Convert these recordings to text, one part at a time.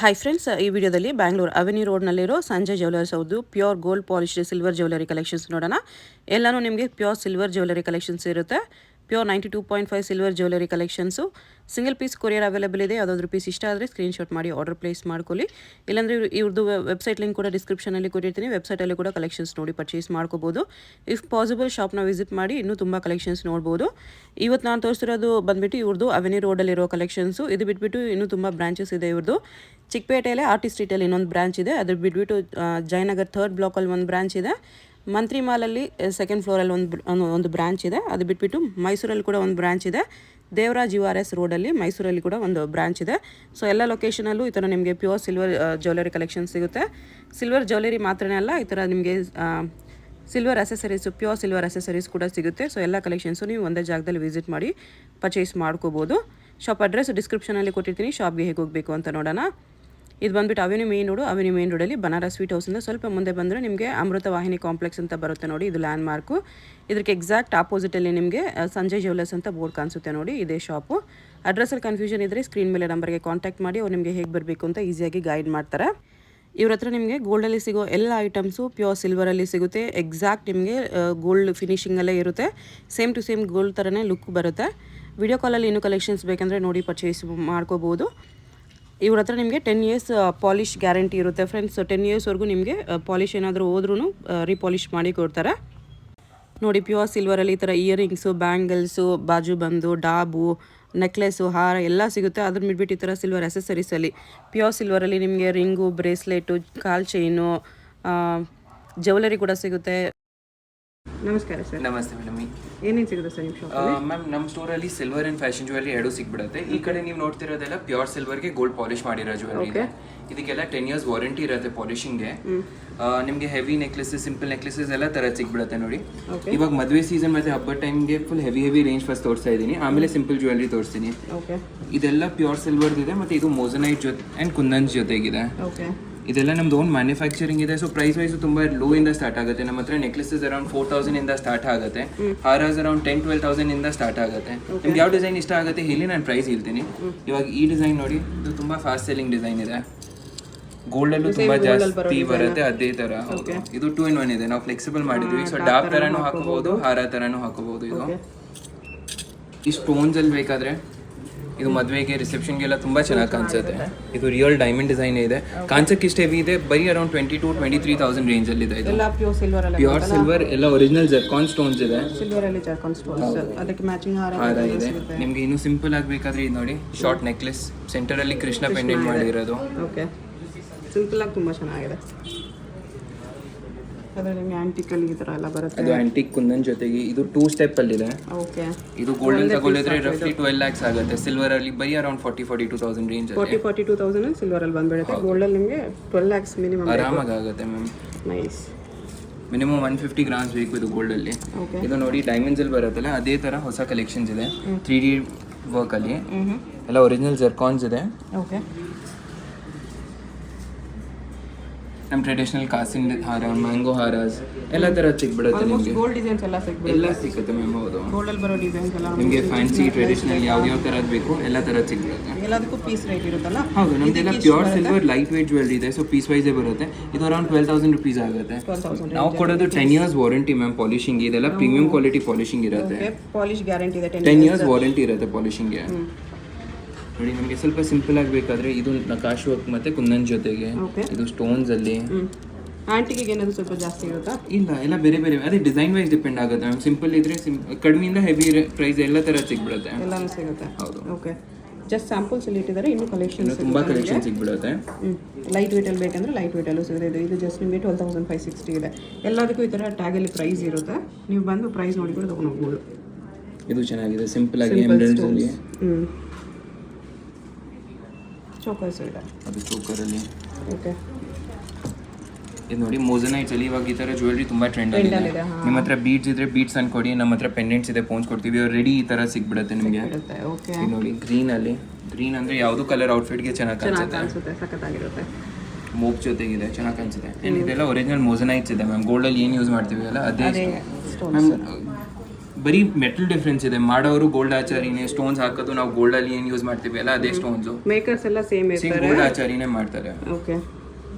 Hi friends, ಈ ವಿಡಿಯೋದಲ್ಲಿ Bangalore avenue ರೋಡ್ನಲ್ಲಿರೋ ಸಂಜಯ್ ಜ್ಯುವೆಲರ್ಸ್ ಅವ್ರದ್ದು pure gold polished silver jewellery collections ನೋಡೋಣ. ಎಲ್ಲನೂ ನಿಮಗೆ ಪ್ಯೂರ್ ಸಿಲ್ವರ್ ಜ್ಯುವೆಲರಿ ಕಲೆಕ್ಷನ್ಸ್ ಇರುತ್ತೆ. Pure 92.5 silver jewellery collections. Single piece courier available ಇದೆ. ಯಾವುದಾದ್ರೂ ಪೀಸ್ ಇಷ್ಟ ಆದರೆ ಸ್ಕ್ರೀನ್ಶಾಟ್ ಮಾಡಿ ಆರ್ಡರ್ ಪ್ಲೇಸ್ ಮಾಡ್ಕೊಳ್ಳಿ. ಇಲ್ಲಾಂದರೆ ಇವ್ರದ್ದು ವೆಬ್ಸೈಟ್ ಲಿಂಕ್ ಕೂಡ ಡಿಸ್ಕ್ರಿಪ್ಷನಲ್ಲಿ ಕೊಟ್ಟಿರ್ತೀನಿ. ವೆಬ್ಸೈಟಲ್ಲಿ ಕೂಡ ಕಲೆಕ್ಷನ್ಸ್ ನೋಡಿ ಪರ್ಚೇಸ್ ಮಾಡ್ಕೋಬೋದು. ಇಫ್ ಪಾಸಿಬಲ್ ಶಾಪ್ನ ವಿಸಿಟ್ ಮಾಡಿ ಇನ್ನೂ ತುಂಬ ಕಲೆಕ್ಷನ್ಸ್ ನೋಡ್ಬೋದು. ಇವತ್ತು ನಾನು ತೋರಿಸ್ತಿರೋದು ಬಂದುಬಿಟ್ಟು ಇವ್ರದ್ದು ಅವೆನ್ಯೂ ರೋಡಲ್ಲಿರೋ ಕಲೆಕ್ಷನ್ಸು. ಇದು ಬಿಟ್ಬಿಟ್ಟು ಇನ್ನೂ ತುಂಬ ಬ್ರಾಂಚಸ್ ಇದೆ ಇವ್ರದ್ದು. ಚಿಕ್ಕಪೇಟೆಯಲ್ಲಿ ಆರ್ಟಿಸ್ಟ್ ಸ್ಟ್ರೀಟಲ್ಲಿ ಇನ್ನೊಂದು ಬ್ರಾಂಚ್ ಇದೆ. ಅದ್ರ ಬಿಟ್ಬಿಟ್ಟು ಜಯನಗರ್ 3rd ಬ್ಲಾಕಲ್ಲಿ ಒಂದು ಬ್ರಾಂಚ್ ಇದೆ. ಮಂತ್ರಿ ಮಾಲಲ್ಲಿ 2nd ಫ್ಲೋರಲ್ಲಿ ಒಂದು ಬ್ರಾಂಚ್ ಇದೆ. ಅದು ಬಿಟ್ಬಿಟ್ಟು ಮೈಸೂರಲ್ಲಿ ಕೂಡ ಒಂದು ಬ್ರಾಂಚ್ ಇದೆ. ದೇವರಾಜ್ URS ರೋಡಲ್ಲಿ ಮೈಸೂರಲ್ಲಿ ಕೂಡ ಒಂದು ಬ್ರಾಂಚ್ ಇದೆ. ಸೊ ಎಲ್ಲ ಲೊಕೇಶನಲ್ಲೂ ಈ ಥರ ನಿಮಗೆ ಪ್ಯೂರ್ ಸಿಲ್ವರ್ ಜ್ಯುವೆಲರಿ ಕಲೆಕ್ಷನ್ ಸಿಗುತ್ತೆ. ಸಿಲ್ವರ್ ಜ್ಯುವೆಲರಿ ಮಾತ್ರನೇ ಅಲ್ಲ, ಈ ಥರ ನಿಮಗೆ silver accessories, pure silver accessories ಕೂಡ ಸಿಗುತ್ತೆ. ಸೊ ಎಲ್ಲ ಕಲೆಕ್ಷನ್ಸು ನೀವು ಒಂದೇ ಜಾಗದಲ್ಲಿ ವಿಸಿಟ್ ಮಾಡಿ ಪರ್ಚೇಸ್ ಮಾಡ್ಕೋಬೋದು. ಶಾಪ್ ಅಡ್ರೆಸ್ ಡಿಸ್ಕ್ರಿಪ್ಷನಲ್ಲಿ ಕೊಟ್ಟಿರ್ತೀನಿ. ಶಾಪ್ಗೆ ಹೇಗೆ ಹೋಗಬೇಕು ಅಂತ ನೋಡೋಣ. ಇದು ಬಂದುಬಿಟ್ಟು avenue main road. Avenue main ರೋಡಲ್ಲಿ ಬನಾರಸ್ ಸ್ವೀಟ್ ಹೌಸಿಂದ ಸ್ವಲ್ಪ ಮುಂದೆ ಬಂದರೆ ನಿಮಗೆ ಅಮೃತ ವಾಹಿನಿ ಕಾಂಪ್ಲೆಕ್ಸ್ ಅಂತ ಬರುತ್ತೆ ನೋಡಿ. ಇದು ಲ್ಯಾಂಡ್ ಮಾರ್ಕು. ಇದಕ್ಕೆ ಎಕ್ಸಾಕ್ಟ್ ಆಪೋಸಿಟಲ್ಲಿ ನಿಮಗೆ ಸಂಜಯ್ ಜ್ಯುವೆಲರ್ಸ್ ಅಂತ ಬೋರ್ಡ್ ಕಾಣಿಸುತ್ತೆ ನೋಡಿ. ಇದೇ ಶಾಪು. ಅಡ್ರೆಸ್ಸಲ್ಲಿ ಕನ್ಫ್ಯೂಷನ್ ಇದ್ದರೆ ಸ್ಕ್ರೀನ್ ಮೇಲೆ ನಂಬರ್ಗೆ ಕಾಂಟ್ಯಾಕ್ಟ್ ಮಾಡಿ ಅವ್ರು ನಿಮಗೆ ಹೇಗೆ ಬರಬೇಕು ಅಂತ ಈಸಿಯಾಗಿ ಗೈಡ್ ಮಾಡ್ತಾರೆ. ಇವ್ರ ಹತ್ರ ನಿಮಗೆ ಗೋಲ್ಡಲ್ಲಿ ಸಿಗೋ ಎಲ್ಲ ಐಟಮ್ಸು ಪ್ಯೂರ್ ಸಿಲ್ವರಲ್ಲಿ ಸಿಗುತ್ತೆ. ಎಕ್ಸಾಕ್ಟ್ ನಿಮಗೆ ಗೋಲ್ಡ್ ಫಿನಿಷಿಂಗಲ್ಲೇ ಇರುತ್ತೆ. ಸೇಮ್ ಟು ಸೇಮ್ ಗೋಲ್ಡ್ ಥರನೇ ಲುಕ್ ಬರುತ್ತೆ. ವಿಡಿಯೋ ಕಾಲಲ್ಲಿ ಇನ್ನೂ ಕಲೆಕ್ಷನ್ಸ್ ಬೇಕಂದರೆ ನೋಡಿ ಪರ್ಚೇಸ್ ಮಾಡ್ಕೋಬೋದು. ಇವ್ರ ಹತ್ರ ನಿಮಗೆ 10 ಇಯರ್ಸ್ ಪಾಲಿಶ್ ಗ್ಯಾರಂಟಿ ಇರುತ್ತೆ ಫ್ರೆಂಡ್ಸ್. 10 ಇಯರ್ಸ್ವರೆಗೂ ನಿಮಗೆ ಪಾಲಿಶ್ ಏನಾದರೂ ಹೋದ್ರೂ ರೀಪಾಲಿಶ್ ಮಾಡಿ ಕೊಡ್ತಾರೆ ನೋಡಿ. ಪ್ಯೂರ್ ಸಿಲ್ವರಲ್ಲಿ ಈ ಥರ ಇಯರಿಂಗ್ಸು, ಬ್ಯಾಂಗಲ್ಸು, ಬಾಜು ಬಂದು, ಡಾಬು, ನೆಕ್ಲೆಸ್ಸು, ಹಾರ ಎಲ್ಲ ಸಿಗುತ್ತೆ. ಅದ್ರ ಬಿಟ್ಬಿಟ್ಟು ಈ ಥರ ಸಿಲ್ವರ್ ಅಸೆಸರೀಸಲ್ಲಿ ಪ್ಯೂರ್ ಸಿಲ್ವರಲ್ಲಿ ನಿಮಗೆ ರಿಂಗು, ಬ್ರೇಸ್ಲೆಟು, ಕಾಲ್ ಚೈನು, ಜ್ಯುವೆಲರಿ ಕೂಡ ಸಿಗುತ್ತೆ. ನಮಸ್ಕಾರ ಸರ್. ನಮಸ್ತೆ ಮೇಡಮ್. ಏನೇನು ಸಿಗುತ್ತೆ ಸರ್ ನಿಮ್ಮ ಶಾಪಲ್ಲಿ? ಮ್ಯಾಮ್, ನಮ್ಮ ಸ್ಟೋರಲ್ಲಿ ಸಿಲ್ವರ್ ಆ್ಯಂಡ್ ಫ್ಯಾಷನ್ ಜ್ಯುವೆಲರಿ ಎರಡೂ ಸಿಗ್ಬಿಡುತ್ತೆ. ಈ ಕಡೆ ನೀವು ನೋಡ್ತಿರೋದೆಲ್ಲ ಪ್ಯೂರ್ ಸಿಲ್ವರ್ಗೆ ಗೋಲ್ಡ್ ಪಾಲಿಶ್ ಮಾಡಿರೋ ಜ್ಯುವೆಲರಿ ಇದೆ. ಇದಕ್ಕೆಲ್ಲ 10 ಇಯರ್ಸ್ ವಾರಂಟಿ ಇರುತ್ತೆ ಪಾಲಿಶಿಂಗ್ಗೆ. ನಿಮಗೆ ಹೆವಿ ನೆಕ್ಲೆಸಸ್, ಸಿಂಪಲ್ ನೆಕ್ಲೆಸಸ್ ಎಲ್ಲ ಥರ ಸಿಗ್ಬಿಡುತ್ತೆ ನೋಡಿ. ಇವಾಗ ಮದುವೆ ಸೀಸನ್ ಮತ್ತು ಹಬ್ಬದ ಟೈಮ್ಗೆ ಫುಲ್ ಹೆವಿ ರೇಂಜ್ ಫಸ್ಟ್ ತೋರಿಸ್ತಾ ಇದ್ದೀನಿ. ಆಮೇಲೆ ಸಿಂಪಲ್ ಜ್ಯುವೆಲರಿ ತೋರಿಸ್ತೀನಿ. ಇದೆಲ್ಲ ಪ್ಯೂರ್ ಸಿಲ್ವರ್ದಿದೆ ಮತ್ತು ಇದು ಮೋಸನೈಟ್ ಜೊತೆ ಆ್ಯಂಡ್ ಕುಂದನ್ ಜೊತೆಗಿದೆ. ಇದೆಲ್ಲ ನಮ್ದು ಓನ್ ಮ್ಯಾನುಫ್ಯಾಕ್ಚರಿಂಗ್ ಇದೆ. ಸೊ ಪ್ರೈಸ್ ವೈಸು ತುಂಬ ಲೋ ಇಂದ ಸ್ಟಾರ್ಟ್ ಆಗುತ್ತೆ. ನಮ್ಮ ಹತ್ರ ನೆಕ್ಲೆಸಸ್ ಅರೌಂಡ್ 4,000 ಇಂದ ಸ್ಟಾರ್ಟ್ ಆಗುತ್ತೆ. ಹಾರಾಸ್ ಅರೌಂಡ್ 10-12,000 ಇಂದ ಸ್ಟಾರ್ಟ್ ಆಗುತ್ತೆ. ನಿಮ್ಗೆ ಯಾವ ಡಿಸೈನ್ ಇಷ್ಟ ಆಗುತ್ತೆ ಹೇಳಿ, ನಾನು ಪ್ರೈಸ್ ಹೇಳ್ತೀನಿ. ಇವಾಗ ಈ ಡಿಸೈನ್ ನೋಡಿ, ಇದು ತುಂಬ ಫಾಸ್ಟ್ ಸೆಲ್ಲಿಂಗ್ ಡಿಸೈನ್ ಇದೆ. ಗೋಲ್ಡಲ್ಲೂ ತುಂಬ ಜಾಸ್ತಿ ಬರುತ್ತೆ ಅದೇ ಥರ. ಹೌದು, ಇದು 2-in-1 ಇದೆ. ನಾವು ಫ್ಲೆಕ್ಸಿಬಲ್ ಮಾಡಿದ್ವಿ. ಸೊ ಡಾಬ್ ಥರನೂ ಹಾಕೋಬಹುದು, ಹಾರ ಥರನೂ ಹಾಕೋಬಹುದು. ಇದು ಈ ಸ್ಟೋನ್ಸಲ್ಲಿ ಬೇಕಾದರೆ ಇದು ಮದುವೆಗೆ, ರಿಸೆಪ್ಷನ್ಗೆಲ್ಲ ತುಂಬ ಚೆನ್ನಾಗಿ ಕಾಣಿಸುತ್ತೆ. ಇದು ರಿಯಲ್ ಡೈಮಂಡ್ ಡಿಸೈನ್ ಇದೆ. ಕಾನ್ಸೆಪ್ಟ್ ಇಷ್ಟ ಹೆವಿ ಇದೆ. ಬರೀ ಅರೌಂಡ್ 22,000-23,000 ರೇಂಜಲ್ಲಿ ಇದೆ. ಇದು ಪ್ಯೂರ್ ಸಿಲ್ವರ್, ಎಲ್ಲ ಒರಿಜಿನಲ್ ಜರ್ಕಾನ್ ಸ್ಟೋನ್ಸ್ ಇದೆ. ಅದಕ್ಕೆ ಮ್ಯಾಚಿಂಗ್ ಹಾರ ಇದೆ. ನಿಮ್ಗೆ ಇನ್ನೂ ಸಿಂಪಲ್ ಆಗಬೇಕಾದ್ರೆ ಇದು ನೋಡಿ, ಶಾರ್ಟ್ ನೆಕ್ಲೆಸ್, ಸೆಂಟರಲ್ಲಿ ಕೃಷ್ಣ ಪೆಂಡೆಂಟ್ ಮಾಡಿರೋದು. ಓಕೆ, ಸಿಂಪಲ್ ಆಗಿ ತುಂಬ ಚೆನ್ನಾಗಿದೆ. ಅದರಲ್ಲಿ ನಿಮಗೆ ಆಂಟಿಕಲ್ಲಿ ಈ ಥರ ಎಲ್ಲ ಬರುತ್ತೆ. ಅದು ಆಂಟಿಕ್ ಕುಂದನ್ ಜೊತೆಗೆ ಇದು 2 ಸ್ಟೆಪ್ ಅಲ್ಲಿದೆ. ಓಕೆ, ಇದು ಗೋಲ್ಡನ್ ತಗೊಳ್ಳಿದ್ರೆ ರಫ್ಲಿ 12 lakhs ಆಗುತ್ತೆ. ಸಿಲ್ವರ್ ಅಲ್ಲಿ ಬೈ ಅರೌಂಡ್ 40-42,000 ರೇಂಜ್ ಅಲ್ಲಿ. 42,000 ಸಿಲ್ವರ್ ಅಲ್ಲಿ ಬಂದ್ಬಿಡುತ್ತೆ. ಗೋಲ್ಡ್ ಅಲ್ಲಿ ನಿಮಗೆ 12 lakhs ಮಿನಿಮಮ್ ಆರಾಮಾಗಿ ಆಗುತ್ತೆ ಮ್ಯಾಮ್. ನೈಸ್. ಮಿನಿಮಮ್ 150 ಗ್ರಾಮ್ಸ್ ಬೇಕು ಇದು ಗೋಲ್ಡ್ ಅಲ್ಲಿ. ಇದು ನೋಡಿ ಡೈಮಂಡ್ಸ್ ಅಲ್ಲಿ ಬರುತ್ತಲ್ಲ ಅದೇ ತರ ಹೊಸ ಕಲೆಕ್ಷನ್ಸ್ ಇದೆ. 3D ವರ್ಕ್ ಅಲ್ಲಿ ಎಲ್ಲ ಒರಿಜಿನಲ್ ಜರ್ಕಾನ್ಸ್ ಇದೆ. ಓಕೆ, ನಮ್ಮ ಟ್ರೆಡಿಷನಲ್ ಕಾಸಿನ ಹಾರ, ಮ್ಯಾಂಗೋ ಹಾರಾಸ್ ಎಲ್ಲ ಥರ ಸಿಗ್ಬಿಡುತ್ತೆ ನಿಮಗೆ. ಗೋಲ್ಡ್ ಡಿಸೈನ್ಸ್ ಎಲ್ಲ ಸಿಗ್ಬಿಡುತ್ತೆ. ಎಲ್ಲ ಸಿಗುತ್ತೆ ಮ್ಯಾಮ್. ಹೌದು, ಗೋಲ್ಡಲ್ಲಿ ಬರೋ ಡಿಸೈನ್ಸ್ ಎಲ್ಲ ನಿಮಗೆ ಫ್ಯಾನ್ಸಿ, ಟ್ರೆಡಿಷನಲ್ ಯಾವ ಥರದ್ದು ಬೇಕು ಎಲ್ಲ ಥರ ಸಿಗ್ಬಿಡುತ್ತೆ. ಎಲ್ಲದಕ್ಕೂ ಪೀಸ್ ರೇಟ್ ಇರುತ್ತಲ್ಲ? ಹೌದು, ನಮ್ದೆಲ್ಲ pure silver light weight jewellery ಇದೆ. ಸೊ ಪೀಸ್ ವೈಸೇ ಬರುತ್ತೆ. ಇದು ಅರೌಂಡ್ 12,000 rupees ಆಗುತ್ತೆ. ನಾವು ಕೊಡೋದು 10 years ವಾರಂಟಿ ಮ್ಯಾಮ್ ಪಾಲಿಶಿಂಗ್. ಇದೆಲ್ಲ ಪ್ರೀಮಿಯಂ ಕ್ವಾಲಿಟಿ ಪಾಲಿಶಿಂಗ್ ಇರುತ್ತೆ. ಪಾಲಿಶ್ ಗ್ಯಾರಂಟಿ ಇದೆ. 10 years ವಾರಂಟಿ ಇರುತ್ತೆ ಪಾಲಿಶಿಂಗ್ಗೆ. ನೋಡಿ, ನಿಮಗೆ ಸ್ವಲ್ಪ ಸಿಂಪಲ್ ಆಗಬೇಕಾದ್ರೆ ಇದು ನಕಾಶ್ ವರ್ಕ್ ಮತ್ತೆ ಕುಂದನ್ ಜೊತೆಗೆ ಇದು ಸ್ಟೋನ್ಸ್ ಅಲ್ಲಿ. ಆಂಟಿಗೆ ಏನಾದರೂ ಸ್ವಲ್ಪ ಜಾಸ್ತಿ ಇರುತ್ತಾ? ಇಲ್ಲ, ಎಲ್ಲ ಬೇರೆ ಬೇರೆ, ಅದೇ ಡಿಸೈನ್ ವೈಸ್ ಡಿಪೆಂಡ್ ಆಗುತ್ತೆ ಮ್ಯಾಮ್. ಸಿಂಪಲ್ ಇದ್ರೆ ಕಡಿಮೆಯಿಂದ ಹೆವಿ ಪ್ರೈಸ್ ಎಲ್ಲ ಥರ ಸಿಗ್ಬಿಡುತ್ತೆ. ಎಲ್ಲನೂ ಸಿಗುತ್ತೆ. ಹೌದು. ಓಕೆ, ಜಸ್ಟ್ ಸ್ಯಾಂಪಲ್ಸ್ ಅಲ್ಲಿ ಇಟ್ಟಿದ್ದಾರೆ. ಇನ್ನೂ ಕಲೆಕ್ಷನ್ ತುಂಬ ಕಲೆಕ್ಷನ್ ಸಿಗ್ಬಿಡುತ್ತೆ. ಲೈಟ್ ವೇಟಲ್ಲಿ ಬೇಕಂದ್ರೆ ಲೈಟ್ ವೇಟಲ್ಲೂ ಸಿಗುತ್ತೆ. ಇದು ಜಸ್ಟ್ ನಿಮಗೆ 12,560 ಇದೆ. ಎಲ್ಲದಕ್ಕೂ ಈ ಥರ ಟ್ಯಾಗಲ್ಲಿ ಪ್ರೈಸ್ ಇರುತ್ತೆ. ನೀವು ಬಂದು ಪ್ರೈಸ್ ನೋಡಿ ಕೂಡ ತೊಗೊಂಡು ಹೋಗ್ಬೋದು. ಇದು ಚೆನ್ನಾಗಿದೆ, ಸಿಂಪಲ್ ಆಗಿ ಎಮರಲ್ಡ್ಸ್ ಅಲ್ಲಿ. ಚೋಕರ್ಸ್ ಇದೆ. ಅದು ಚೋಕರಲ್ಲಿ. ಓಕೆ, ಇದು ನೋಡಿ ಮೋಸನೈಟ್ಸ್ ಅಲ್ಲಿ ಇವಾಗ ಈ ಥರ ಜ್ಯುವೆಲರಿ ತುಂಬ ಟ್ರೆಂಡ್ ಆಗಿದೆ. ನಿಮ್ಮ ಹತ್ರ ಬೀಡ್ಸ್ ಇದ್ರೆ ಬೀಡ್ಸ್ ಅನ್ಕೊಡಿ, ನಮ್ಮ ಹತ್ರ ಪೆಂಡೆಂಟ್ಸ್ ಇದೆ ಪೋನ್ಸ್ ಕೊಡ್ತೀವಿ. ರೆಡಿ ಈ ಥರ ಸಿಗ್ಬಿಡುತ್ತೆ ನಿಮಗೆ. ಇದು ನೋಡಿ ಗ್ರೀನ್ ಅಲ್ಲಿ. ಗ್ರೀನ್ ಅಂದರೆ ಯಾವುದು ಕಲರ್ ಔಟ್ಫಿಟ್ಗೆ ಚೆನ್ನಾಗಿ ಕಾಣಿಸುತ್ತೆ. ಸಖತ್ತಾಗಿರುತ್ತೆ. ಮೋಪ್ ಜೊತೆಗಿದೆ, ಚೆನ್ನಾಗಿ ಕಾಣಿಸುತ್ತೆ. ಇದೆಲ್ಲ ಒರಿಜಿನಲ್ ಮೋಸನೈಟ್ಸ್ ಇದೆ ಮ್ಯಾಮ್. ಗೋಲ್ಡಲ್ಲಿ ಏನು ಯೂಸ್ ಮಾಡ್ತೀವಿ ಅಲ್ಲ ಅದೇ ಮ್ಯಾಮ್. ಬರೀ ಮೆಟಲ್ ಡಿಫ್ರೆನ್ಸ್ ಇದೆ. ಮಾಡೋರು ಗೋಲ್ಡ್ ಆಚಾರಿನೇ, ಸ್ಟೋನ್ಸ್ ಹಾಕೋದು ನಾವು ಗೋಲ್ಡಲ್ಲಿ ಏನು ಯೂಸ್ ಮಾಡ್ತೀವಿ ಅಲ್ಲ ಅದೇ ಸ್ಟೋನ್ಸು. ಮೇಕರ್ಸ್ ಎಲ್ಲ ಸೇಮ್ ಇರ್ತಾರೆ, ಗೋಲ್ಡ್ ಆಚಾರಿನೇ ಮಾಡ್ತಾರೆ. ಓಕೆ.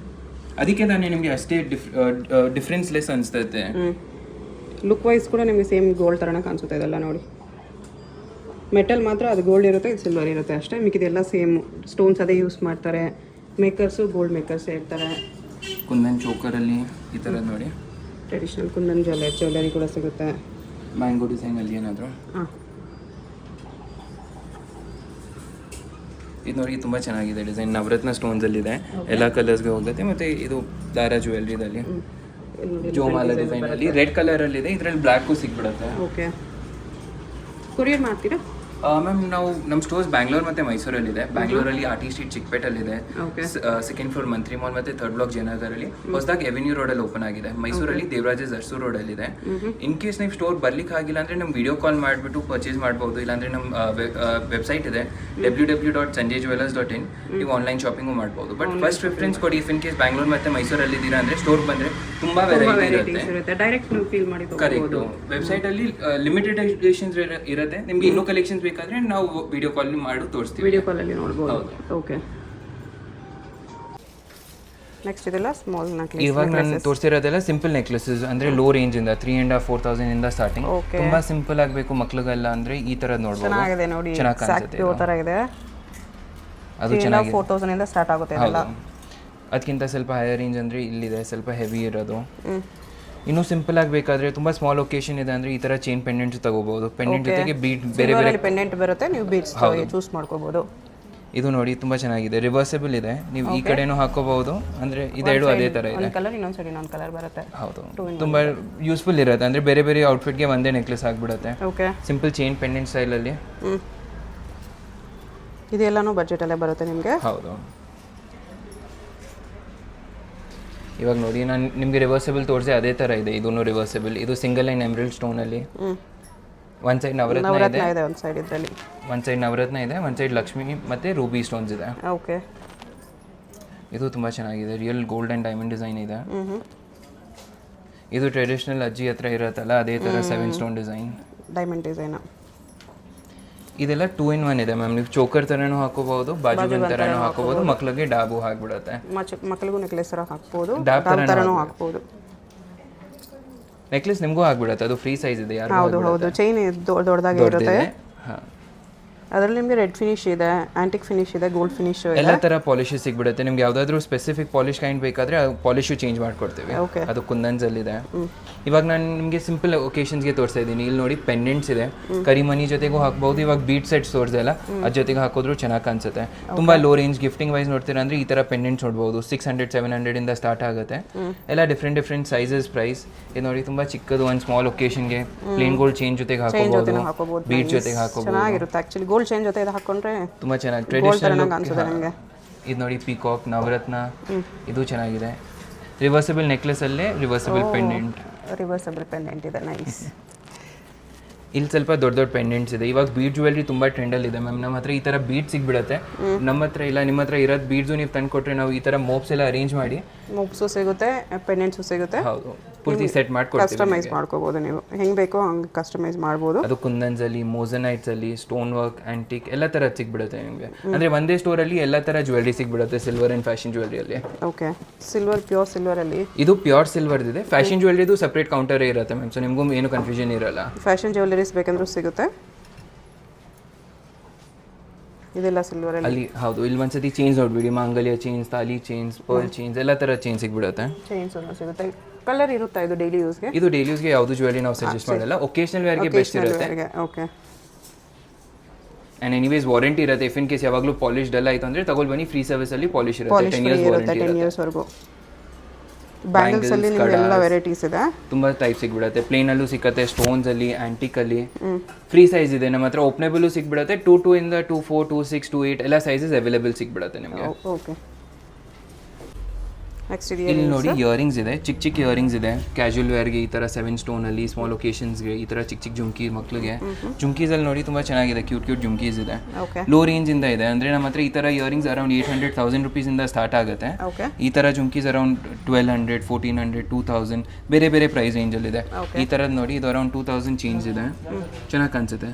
ಅದಕ್ಕೆ ತಾನೇ ನಿಮಗೆ ಅಷ್ಟೇ ಡಿಫ್ರೆನ್ಸ್ ಲೆಸ್ ಅನಿಸ್ತೈತೆ. ಲುಕ್ ವೈಸ್ ಕೂಡ ನಿಮಗೆ ಸೇಮ್ ಗೋಲ್ಡ್ ಥರನೇ ಕಾಣಿಸುತ್ತೆ ಇದೆಲ್ಲ ನೋಡಿ. ಮೆಟಲ್ ಮಾತ್ರ ಅದು ಗೋಲ್ಡ್ ಇರುತ್ತೆ, ಇದು ಸಿಲ್ವರ್ ಇರುತ್ತೆ ಅಷ್ಟೇ. ಮಿಕ್ಕಿದೆಲ್ಲ ಸೇಮ್ ಸ್ಟೋನ್ಸ್ ಅದೇ ಯೂಸ್ ಮಾಡ್ತಾರೆ. ಮೇಕರ್ಸು ಗೋಲ್ಡ್ ಮೇಕರ್ಸ್ ಇರ್ತಾರೆ. ಕುಂದನ್ ಚೋಕರಲ್ಲಿ ಈ ಥರದ್ದು ನೋಡಿ, ಟ್ರೆಡಿಷ್ನಲ್ ಕುಂದನ್ ಜ್ಯುವೆಲ್ಲರಿ ಕೂಡ ಸಿಗುತ್ತೆ. ಮ್ಯಾಂಗೋ ಡಿಸೈನಲ್ಲಿ ಏನಾದರೂ ಹಾಂ, ಇದು ನೋಡಿ ತುಂಬ ಚೆನ್ನಾಗಿದೆ ಡಿಸೈನ್. ನವರತ್ನ ಸ್ಟೋನ್ಸಲ್ಲಿದೆ, ಎಲ್ಲ ಕಲರ್ಸ್ಗೆ ಹೋಗುತ್ತೆ. ಮತ್ತು ಇದು ದಾರಾ ಜ್ಯುವೆಲ್ರಿದಲ್ಲಿ ಜೋಮಾಲ ಡಿಸೈನಲ್ಲಿ ರೆಡ್ ಕಲರಲ್ಲಿದೆ. ಇದರಲ್ಲಿ ಬ್ಲ್ಯಾಕು ಸಿಕ್ಬಿಡುತ್ತೆ. ಓಕೆ. ಕೊರಿಯರ್ ಮಾಡ್ತೀರಾ? ಮ್ಯಾಮ್ ನಾವು ನಮ್ಮ ಸ್ಟೋರ್ಸ್ ಬ್ಯಾಂಗ್ಳೂರ್ ಮತ್ತು ಮೈಸೂರಲ್ಲಿದೆ. ಬ್ಯಾಂಗ್ಳೂರಲ್ಲಿ ಆರ್ ಟಿ ಸ್ಟ್ರೀಟ್ ಚಿಕ್ಕಪೇಟಲ್ಲಿದೆ, okay. Second floor Mantri mall ಮತ್ತು ಥರ್ಡ್ ಬ್ಲಾಕ್ ಜಯನಗರಲ್ಲಿ. ಹೊಸದಾಗಿ ಎವೆನ್ಯೂ ರೋಡಲ್ಲಿ ಓಪನ್ ಆಗಿದೆ. ಮೈಸೂರಲ್ಲಿ ದೇವರಾಜಸ್ ಅರಸು ರೋಡಲ್ಲಿದೆ. ಇನ್ ಕೇಸ್ ನೀವು ಸ್ಟೋರ್ ಬರ್ಲಿಕ್ಕೆ ಆಗಿಲ್ಲ ಅಂದರೆ ನಮ್ಮ ವಿಡಿಯೋ ಕಾಲ್ ಮಾಡಿಬಿಟ್ಟು ಪರ್ಚೇಸ್ ಮಾಡ್ಬೋದು. ಇಲ್ಲಾಂದರೆ ನಮ್ಮ ವೆಬ್ಸೈಟ್ ಇದೆ www.sanjayjewellers.in. ನೀವು ಆನ್ಲೈನ್ ಶಾಪಿಂಗು ಮಾಡ್ಬೋದು. ಬಟ್ ಫಸ್ಟ್ ಪ್ರಿಫರೆನ್ಸ್ ಕೊಡಿ. ಇಫ್ ಇನ್ ಕೇಸ್ ಬ್ಯಾಂಗ್ಳೂರ್ ಮತ್ತು ಮೈಸೂರಲ್ಲಿದ್ದೀರಾ ಅಂದರೆ ಸ್ಟೋರ್ ಬಂದರೆ ತುಂಬ ವೆರೈಟಿ ಇರುತ್ತೆ. ಡೈರೆಕ್ಟ್ ನೀವು ಫೀಲ್ ಮಾಡಿ ಕರೆಕ್ಟ್. ವೆಬ್ಸೈಟಲ್ಲಿ ಲಿಮಿಟೆಡ್ ಎಡಿಷನ್ಸ್ ಇರುತ್ತೆ. ನಿಮಗೆ ಇನ್ನೂ ಕಲೆಕ್ಷನ್ಸ್ ಬೇಕಾದ್ರೆ ನಾವು ವಿಡಿಯೋ ಕಾಲ್ ಮಾಡಿ ತೋರಿಸ್ತೀವಿ. ವಿಡಿಯೋ ಕಾಲಲ್ಲಿ ನೋಡ್ಬೋದು. ಓಕೆ. ನೆಕ್ಸ್ಟ್ ಇದೆಲ್ಲ ಸ್ಮಾಲ್ ನೆಕ್ಲೆಸ್. ಇವಾಗ ನಾನು ತೋರಿಸಿರೋದೆಲ್ಲ ಸಿಂಪಲ್ ನೆಕ್ಲೆಸಸ್, ಅಂದರೆ ಲೋ ರೇಂಜಿಂದ 3,500-4,000 ಇಂದ ಸ್ಟಾರ್ಟಿಂಗ್. ತುಂಬಾ ಸಿಂಪಲ್ ಆಗಬೇಕು ಮಕ್ಳಿಗೆಲ್ಲ ಅಂದರೆ ಈ ಥರದ್ದು ನೋಡ್ಬೋದು. ಚೆನ್ನಾಗಿದೆ ನೋಡಿ, ಚೆನ್ನಾಗಿ ಕಾಣಿಸುತ್ತೆ. ಈ ಥರ ಇದೆ. ಅದು ಚೆನ್ನಾಗಿ 4,000 ಇಂದ ಸ್ಟಾರ್ಟ್ ಆಗುತ್ತೆ ಇದೆಲ್ಲ. ಅದಕ್ಕಿಂತ ಸ್ವಲ್ಪ ಹೈಯರ್ ರೇಂಜ್ ಅಂದರೆ ಇಲ್ಲಿದೆ, ಸ್ವಲ್ಪ ಹೆವಿ ಇರೋದು. ಇನ್ನೂ ಸಿಂಪಲ್ ಆಗಬೇಕಾದ್ರೆ ತುಂಬ ಸ್ಮಾಲ್ ಒಕೇಶನ್ ಇದೆ ಅಂದರೆ ಈ ಥರ ಚೈನ್ ಪೆಂಡೆಂಟ್ಸ್ ತಗೋಬಹುದು. ಪೆಂಡೆಂಟ್ ಜೊತೆಗೆ ಬೀಟ್ ಬೇರೆ ಬೇರೆ ಪೆಂಡೆಂಟ್ ಬರುತ್ತೆ, ನೀವು ಬೀಡ್ಸ್ ಚೂಸ್ ಮಾಡ್ಕೋಬಹುದು. ಇದು ನೋಡಿ ತುಂಬ ಚೆನ್ನಾಗಿದೆ, ರಿವರ್ಸಬಲ್ ಇದೆ. ನೀವು ಈ ಕಡೆನೂ ಹಾಕೋಬಹುದು, ಅಂದರೆ ಇದೆರಡು ಅದೇ ಥರ ಇದೆ. ಒಂದು ಕಲರ್ ಇನ್ನೊಂದು ಸೈಡ್ ಇನ್ನೊಂದು ಕಲರ್ ಬರುತ್ತೆ. ಹೌದು, ತುಂಬ ಯೂಸ್ಫುಲ್ ಇರುತ್ತೆ. ಅಂದರೆ ಬೇರೆ ಬೇರೆ ಔಟ್ಫಿಟ್ಗೆ ಒಂದೇ ನೆಕ್ಲೆಸ್ ಆಗಿಬಿಡುತ್ತೆ. ಓಕೆ. ಸಿಂಪಲ್ ಚೈನ್ ಪೆಂಡೆಂಟ್ ಸ್ಟೈಲಲ್ಲಿ. ಇದೆಲ್ಲನೂ ಬಜೆಟಲ್ಲೇ ಬರುತ್ತೆ ನಿಮಗೆ. ಹೌದು. ಇವಾಗ ನೋಡಿ ನಾನು ನಿಮಗೆ ರಿವರ್ಸಬಲ್ ತೋರಿಸಿ ಅದೇ ಥರ ಇದೆ. ಇದೂ ರಿವರ್ಸಬಲ್. ಇದು ಸಿಂಗಲ್ ಲೈನ್ ಎಮ್ರಲ್ಡ್ ಸ್ಟೋನಲ್ಲಿ. ಒಂದು ಸೈಡ್ ನವರತ್ನ ಇದೆ, ಒಂದು ಸೈಡ್ ಇದರಲ್ಲಿ ಒಂದು ಸೈಡ್ ನವರತ್ನ ಇದೆ, ಒಂದು ಸೈಡ್ ಲಕ್ಷ್ಮಿ ಮತ್ತು ರೂಬಿ ಸ್ಟೋನ್ಸ್ ಇದೆ. ಓಕೆ. ಇದು ತುಂಬ ಚೆನ್ನಾಗಿದೆ, real gold and diamond design ಇದೆ. ಇದು ಟ್ರೆಡಿಷ್ನಲ್ ಅಜ್ಜಿ ಹತ್ರ ಇರುತ್ತಲ್ಲ ಅದೇ ಥರ 7 ಸ್ಟೋನ್ ಡಿಸೈನ್, ಡೈಮಂಡ್ ಡಿಸೈನ್. ಇದೆಲ್ಲ 2-in-1 ಇದೆ ಮ್ಯಾಮ್. ನೀವು ಚೋಕರ್ ಥರನೂ ಹಾಕೋಬಹುದು, ಬಾಜುಬನ್ ಥರನೂ ಹಾಕೋಬಹುದು, ಮಕ್ಳಿಗೆ ಡಾಬು ಹಾಕ್ಬಿಡುತ್ತೆ. ಮಕ್ಕಳಿಗೂ ನೆಕ್ಲೆಸ್ ಥರ ಹಾಕ್ಬೋದು, ಡಾಬ್ ಥರನೂ ಹಾಕ್ಬೋದು. ನೆಕ್ಲೆಸ್ ನಿಮಗೂ ಆಗ್ಬಿಡುತ್ತೆ, ಅದು ಫ್ರೀ ಸೈಜ್ ಇದೆ. ಹೌದು ಹೌದು, ಚೈನ್ ದೊಡ್ಡದಾಗಿ ಇರುತ್ತೆ. ಹಾಂ, ಅದರಲ್ಲಿ ನಿಮಗೆ ರೆಡ್ ಫಿನಿಶ್ ಇದೆ, ಆಂಟಿಕ್ ಫಿನಿಶ್ ಇದೆ, ಗೋಲ್ಡ್ ಫಿನಿಶ್ ಇದೆ, ಎಲ್ಲ ಥರ ಪಾಲಿಶಸ್ ಸಿಗ್ಬಿಡುತ್ತೆ. ನಿಮ್ಗೆ ಯಾವುದಾದ್ರೂ ಸ್ಪೆಸಿಫಿಕ್ ಪಾಲಿಶ್ ಕೈಂಡ್ ಬೇಕಾದರೆ ಪಾಲಿಶು ಚೇಂಜ್ ಮಾಡಿಕೊಡ್ತೀವಿ. ಅದು ಕುಂದನ್ಸಲ್ಲಿದೆ. ಇವಾಗ ನಾನು ನಿಮಗೆ ಸಿಂಪಲ್ ಒಕೇಶನ್ಸ್ಗೆ ತೋರಿಸ್ತಾ ಇದ್ದೀನಿ. ಇಲ್ಲಿ ನೋಡಿ ಪೆಂಡೆಂಟ್ಸ್ ಇದೆ, ಕರಿಮನಿ ಜೊತೆಗೂ ಹಾಕ್ಬೋದು. ಇವಾಗ ಬೀಟ್ ಸೆಟ್ಸ್ ತೋರಿಸಲ್ಲ, ಅದ್ರ ಜೊತೆಗೆ ಹಾಕೋದ್ರು ಚೆನ್ನಾಗಿ ಕಾಣಿಸುತ್ತೆ. ತುಂಬ ಲೋ ರೇಂಜ್ ಗಿಫ್ಟಿಂಗ್ ವೈಸ್ ನೋಡ್ತೀರಾ ಅಂದರೆ ಈ ಥರ ಪೆಂಡೆಂಟ್ಸ್ ನೋಡ್ಬೋದು. 600-700 ಇಂದ ಸ್ಟಾರ್ಟ್ ಆಗುತ್ತೆ. ಎಲ್ಲ ಡಿಫ್ರೆಂಟ್ ಸೈಜಸ್, ಪ್ರೈಸ್. ಇದು ನೋಡಿ ತುಂಬ ಚಿಕ್ಕದು, ಒಂದು ಸ್ಮಾಲ್ ಒಕೇಶನ್ಗೆ ಪ್ಲೇನ್ ಗೋಲ್ಡ್ ಚೈನ್ ಜೊತೆಗೆ ಹಾಕೋಬಹುದು, ಬೀಟ್ ಜೊತೆಗೆ ಹಾಕೋಬಹುದು. ಚೆನ್ನಾಗಿರುತ್ತೆ ಆಕ್ಚುಲಿ. ಗೋಲ್ಡ್ ಚೈನ್ ಜೊತೆ ಇದು ಹಾಕೊಂಡ್ರೆ ತುಂಬ ಚೆನ್ನಾಗಿ ಟ್ರೆಡಿಷನಲ್ ಅನ್ಸುತ್ತೆ ನಿಮಗೆ. ಇದು ನೋಡಿ ಪಿಕಾಕ್, ನವರತ್ನ, ಇದು ಚೆನ್ನಾಗಿದೆ. ರಿವರ್ಸಬಲ್ ನೆಕ್ಲೆಸ್ ಅಲ್ಲೇ ರಿವರ್ಸಬಲ್ ಪೆಂಡೆಂಟ್ ಇದೆ, ನೈಸ್. ಇಲ್ಲಿ ಸ್ವಲ್ಪ ದೊಡ್ಡ ಪೆಂಡೆಂಟ್ಸ್ ಇದೆ. ಇವಾಗ ಬೀಡ್ ಜ್ಯುವೆಲ್ರಿ ತುಂಬ ಟ್ರೆಂಡಲ್ಲಿ ಇದೆ ಮ್ಯಾಮ್. ನಮ್ಮ ಹತ್ರ ಈ ಥರ ಬೀಡ್ ಸಿಗ್ಬಿಡುತ್ತೆ. ನಮ್ಮ ಹತ್ರ ಇಲ್ಲ, ನಿಮ್ಮ ಹತ್ರ ಇರೋದು ಬೀಡ್ಸು ನೀವು ತಂದು ಕೊಟ್ಟರೆ ನಾವು ಈ ಥರ ಮೋಪ್ಸ್ ಎಲ್ಲ ಅರೇಂಜ್ ಮಾಡಿ, ಮೋಪ್ಸು ಸಿಗುತ್ತೆ, ಪೆಂಡೆಂಟ್ಸು ಸಿಗುತ್ತೆ. ಹೌದು, ಪೂರ್ತಿ ಸೆಟ್ ಮಾಡ್ಕೊಡ್ತೀವಿ. ಕಸ್ಟಮೈಸ್ ಮಾಡ್ಕೋಬಹುದು, ನೀವು ಹೆಂಗೆ ಬೇಕೋ ಹಂಗೆ ಕಸ್ಟಮೈಸ್ ಮಾಡ್ಬೋದು. ಅದು ಕುಂದನ್ಸಲ್ಲಿ, ಮೋಸನೈಟ್ಸಲ್ಲಿ, ಸ್ಟೋನ್ ವರ್ಕ್, ಆಂಟಿಕ್ ಎಲ್ಲ ಥರ ಸಿಗ್ಬಿಡುತ್ತೆ ನಿಮಗೆ. ಅಂದರೆ ಒಂದೇ ಸ್ಟೋರಲ್ಲಿ ಎಲ್ಲ ಥರ ಜ್ಯುವೆಲ್ರಿ ಸಿಗ್ಬಿಡುತ್ತೆ, ಸಿಲ್ವರ್ ಆ್ಯಂಡ್ ಫ್ಯಾಷನ್ ಜ್ಯುವೆಲ್ರಿಯಲ್ಲಿ. ಓಕೆ. ಸಿಲ್ವರ್, ಪ್ಯೂರ್ ಸಿಲ್ವರಲ್ಲಿ ಇದು ಪ್ಯೂರ್ ಸಿಲ್ವರ್ ಇದೆ. ಫ್ಯಾಷನ್ ಜ್ಯುವೆಲ್ರಿದು ಸಪ್ರೇಟ್ ಕೌಂಟರೇ ಇರುತ್ತೆ ಮ್ಯಾಮ್, ಸೊ ನಿಮಗೂ ಏನು ಕನ್ಫ್ಯೂಷನ್ ಇರಲ್ಲ. ಫ್ಯಾಷನ್ ಜ್ಯುವೆಲ್ಲರೀಸ್ ಬೇಕಂದ್ರೂ ಸಿಗುತ್ತೆ. ಇದೆಲ್ಲ ಸಿಲ್ವರ್ ಅಲ್ಲಿ. ಹೌದು, ಇಲ್ಲಿ ಒಂದ್ಸತಿ ಚೇಂಜ್ ನೋಡ್ಬಿಡಿ. ಮಾಂಗಲ್ಯ ಚೇಂಜ್, ತಾಲಿ ಚೇಂಜ್, ಪರ್ಲ್ ಚೇಂಜ್ ಎಲ್ಲ ಥರ ಚೇಂಜ್ ಸಿಗ್ಬಿಡುತ್ತೆ. ಚೈನ್ಸ್ ಸಿಗುತ್ತೆ. ಕಲರ್ ಇರುತ್ತಾ ಇದು ಡೈಲಿ ಯೂಸ್ಗೆ? ಇದು ಡೈಲಿ ಯೂಸ್ಗೆ ಯಾವುದು ಜ್ಯುವೆಲ್ರಿ ನಾವು ಸಜೆಸ್ಟ್ ಮಾಡಲ್ಲ, ಒಕೇಶನಲ್ ವೇರ್ಗೆ ಬೆಸ್ಟ್ ಇರುತ್ತೆ. ಓಕೆ. ಆ್ಯಂಡ್ ಎನಿವೇಸ್ ವಾರಂಟಿ ಇರುತ್ತೆ. ಇಫ್ ಇನ್ ಕೇಸ್ ಯಾವಾಗಲೂ ಪಾಲಿಶ್ ಡಲ್ ಆಯಿತು ಅಂದರೆ ತಗೊಳ್ಳಿ ಬನ್ನಿ, ಫ್ರೀ ಸರ್ವಿಸಲ್ಲಿ ಪಾಲಿಶ್ ಇರುತ್ತೆ. 10 years ವಾರಂಟಿ ಇರುತ್ತೆ, 10 yearsವರೆಗೂ. ಬ್ಯಾಂಗಲ್ಸ್ ಅಲ್ಲಿ ನಿಮಗೆಲ್ಲ ವೆರೈಟೀಸ್ ಇದೆ, ತುಂಬ ಟೈಪ್ ಸಿಗ್ಬಿಡುತ್ತೆ. ಪ್ಲೇನಲ್ಲೂ ಸಿಕ್ಕತ್ತೆ, ಸ್ಟೋನ್ಸಲ್ಲಿ, ಆ್ಯಂಟಿಕಲ್ಲಿ. ಫ್ರೀ ಸೈಜ್ ಇದೆ ನಮ್ಮ ಹತ್ರ. ಓಪನೇಬಲು ಸಿಗ್ಬಿಡುತ್ತೆ. 2 ಇಂದ 2 4, 2 6, 2 8 ಎಲ್ಲ ಸೈಜಸ್ ಅವೈಲೇಬಲ್ ಸಿಗ್ಬಿಡುತ್ತೆ ನಿಮಗೆ. ಓಕೆ. ನೆಕ್ಸ್ಟ್ ಇದೆ ಇಲ್ಲಿ ನೋಡಿ ಇಯರಿಂಗ್ಸ್ ಇದೆ, ಚಿಕ್ಕ ಚಿಕ್ಕ ಇಯರಿಂಗ್ಸ್ ಇದೆ. ಕ್ಯಾಶುವಲ್ ವೇರ್ಗೆ ಈ ಥರ 7 ಸ್ಟೋನಲ್ಲಿ, ಸ್ಮಾಲ್ ಒಕೇಶನ್ಸ್ಗೆ ಈ ಥರ ಚಿಕ್ಕ ಚಿಕ್ಕ ಜುಮ್ಕಿ ಮಕ್ಳಿಗೆ. ಜುಮ್ಕೀಸಲ್ಲಿ ನೋಡಿ ತುಂಬ ಚೆನ್ನಾಗಿದೆ, ಕ್ಯೂಟ್ ಜುಮ್ಕೀಸ್ ಇದೆ. ಲೋ ರೇಂಜಿಂದ ಇದೆ, ಅಂದರೆ ನಮ್ಮ ಹತ್ರ ಈ ಥರ ಇಯರಿಂಗ್ಸ್ ಅರೌಂಡ್ 800,000 ರುಪೀಸಿಂದ ಸ್ಟಾರ್ಟ್ ಆಗುತ್ತೆ. ಈ ಥರ ಜುಮ್ಕೀಸ್ ಅರೌಂಡ್ 1200, 1400, 2000 ಬೇರೆ ಬೇರೆ ಪ್ರೈಸ್ ರೇಂಜಲ್ಲಿದೆ. ಈ ಥರದ್ದು ನೋಡಿ ಇದು ಅರೌಂಡ್ 2000 ಚೇಂಜ್ ಇದೆ, ಚೆನ್ನಾಗಿ ಕಾಣಿಸುತ್ತೆ.